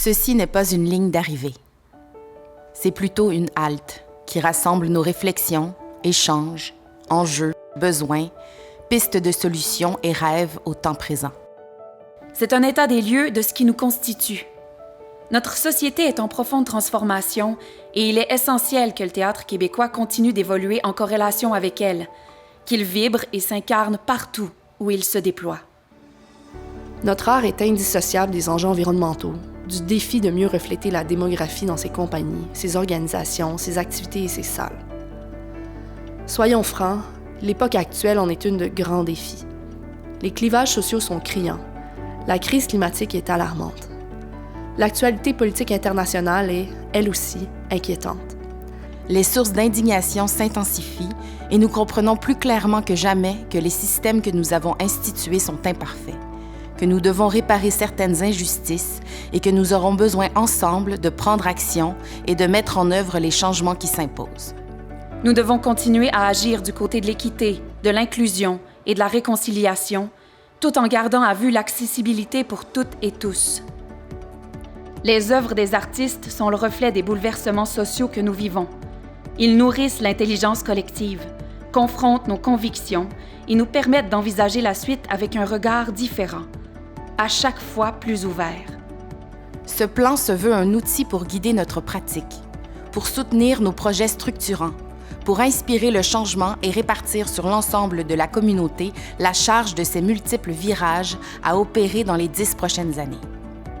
Ceci n'est pas une ligne d'arrivée. C'est plutôt une halte qui rassemble nos réflexions, échanges, enjeux, besoins, pistes de solutions et rêves au temps présent. C'est un état des lieux de ce qui nous constitue. Notre société est en profonde transformation et il est essentiel que le théâtre québécois continue d'évoluer en corrélation avec elle, qu'il vibre et s'incarne partout où il se déploie. Notre art est indissociable des enjeux environnementaux, du défi de mieux refléter la démographie dans ses compagnies, ses organisations, ses activités et ses salles. Soyons francs, l'époque actuelle en est une de grands défis. Les clivages sociaux sont criants. La crise climatique est alarmante. L'actualité politique internationale est, elle aussi, inquiétante. Les sources d'indignation s'intensifient et nous comprenons plus clairement que jamais que les systèmes que nous avons institués sont imparfaits, que nous devons réparer certaines injustices et que nous aurons besoin ensemble de prendre action et de mettre en œuvre les changements qui s'imposent. Nous devons continuer à agir du côté de l'équité, de l'inclusion et de la réconciliation, tout en gardant à vue l'accessibilité pour toutes et tous. Les œuvres des artistes sont le reflet des bouleversements sociaux que nous vivons. Ils nourrissent l'intelligence collective, confrontent nos convictions et nous permettent d'envisager la suite avec un regard différent, à chaque fois plus ouvert. Ce plan se veut un outil pour guider notre pratique, pour soutenir nos projets structurants, pour inspirer le changement et répartir sur l'ensemble de la communauté la charge de ces multiples virages à opérer dans les 10 prochaines années.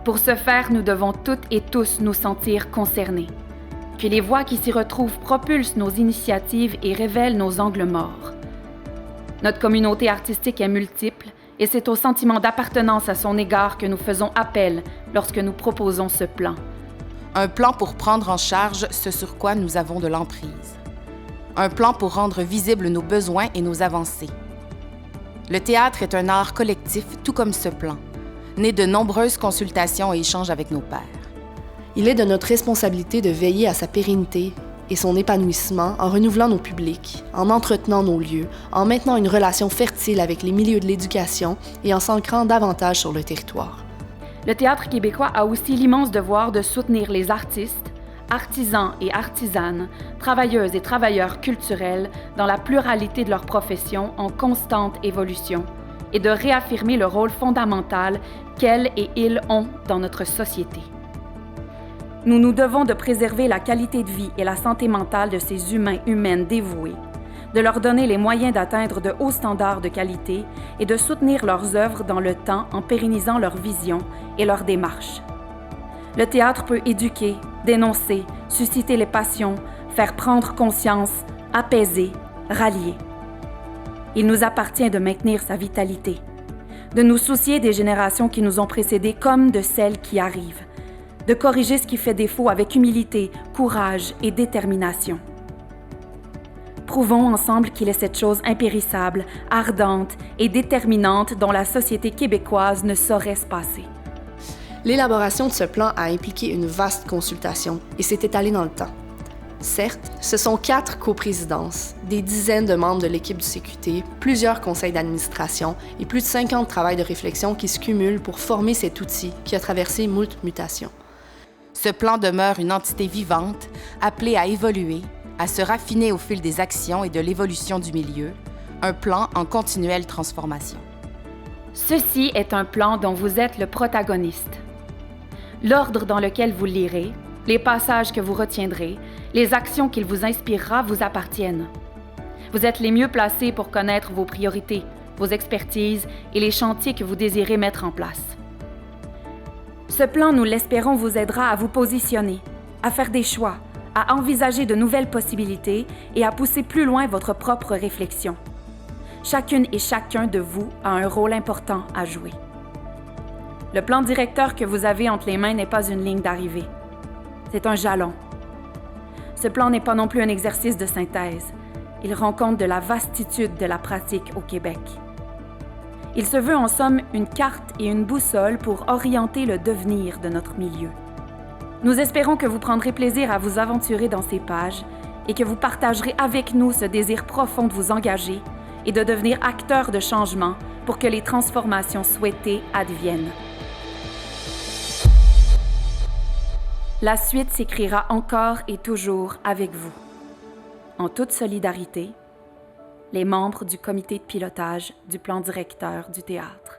Pour ce faire, nous devons toutes et tous nous sentir concernés. Que les voix qui s'y retrouvent propulsent nos initiatives et révèlent nos angles morts. Notre communauté artistique est multiple et c'est au sentiment d'appartenance à son égard que nous faisons appel lorsque nous proposons ce plan. Un plan pour prendre en charge ce sur quoi nous avons de l'emprise. Un plan pour rendre visibles nos besoins et nos avancées. Le théâtre est un art collectif tout comme ce plan, né de nombreuses consultations et échanges avec nos pairs. Il est de notre responsabilité de veiller à sa pérennité et son épanouissement en renouvelant nos publics, en entretenant nos lieux, en maintenant une relation fertile avec les milieux de l'éducation et en s'ancrant davantage sur le territoire. Le théâtre québécois a aussi l'immense devoir de soutenir les artistes, artisans et artisanes, travailleuses et travailleurs culturels dans la pluralité de leurs professions en constante évolution et de réaffirmer le rôle fondamental qu'elles et ils ont dans notre société. Nous nous devons de préserver la qualité de vie et la santé mentale de ces humaines dévoués, de leur donner les moyens d'atteindre de hauts standards de qualité et de soutenir leurs œuvres dans le temps en pérennisant leur vision et leur démarche. Le théâtre peut éduquer, dénoncer, susciter les passions, faire prendre conscience, apaiser, rallier. Il nous appartient de maintenir sa vitalité, de nous soucier des générations qui nous ont précédés comme de celles qui arrivent, de corriger ce qui fait défaut avec humilité, courage et détermination. Prouvons ensemble qu'il est cette chose impérissable, ardente et déterminante dont la société québécoise ne saurait se passer. L'élaboration de ce plan a impliqué une vaste consultation et s'est étalée dans le temps. Certes, ce sont 4 coprésidences, des dizaines de membres de l'équipe du CQT, plusieurs conseils d'administration et plus de 50 travails de réflexion qui se cumulent pour former cet outil qui a traversé moult mutations. Ce plan demeure une entité vivante, appelée à évoluer, à se raffiner au fil des actions et de l'évolution du milieu, un plan en continuelle transformation. Ceci est un plan dont vous êtes le protagoniste. L'ordre dans lequel vous lirez, les passages que vous retiendrez, les actions qu'il vous inspirera vous appartiennent. Vous êtes les mieux placés pour connaître vos priorités, vos expertises et les chantiers que vous désirez mettre en place. Ce plan, nous l'espérons, vous aidera à vous positionner, à faire des choix, à envisager de nouvelles possibilités et à pousser plus loin votre propre réflexion. Chacune et chacun de vous a un rôle important à jouer. Le plan directeur que vous avez entre les mains n'est pas une ligne d'arrivée. C'est un jalon. Ce plan n'est pas non plus un exercice de synthèse. Il rend compte de la vastitude de la pratique au Québec. Il se veut en somme une carte et une boussole pour orienter le devenir de notre milieu. Nous espérons que vous prendrez plaisir à vous aventurer dans ces pages et que vous partagerez avec nous ce désir profond de vous engager et de devenir acteur de changement pour que les transformations souhaitées adviennent. La suite s'écrira encore et toujours avec vous. En toute solidarité, les membres du comité de pilotage du plan directeur du théâtre.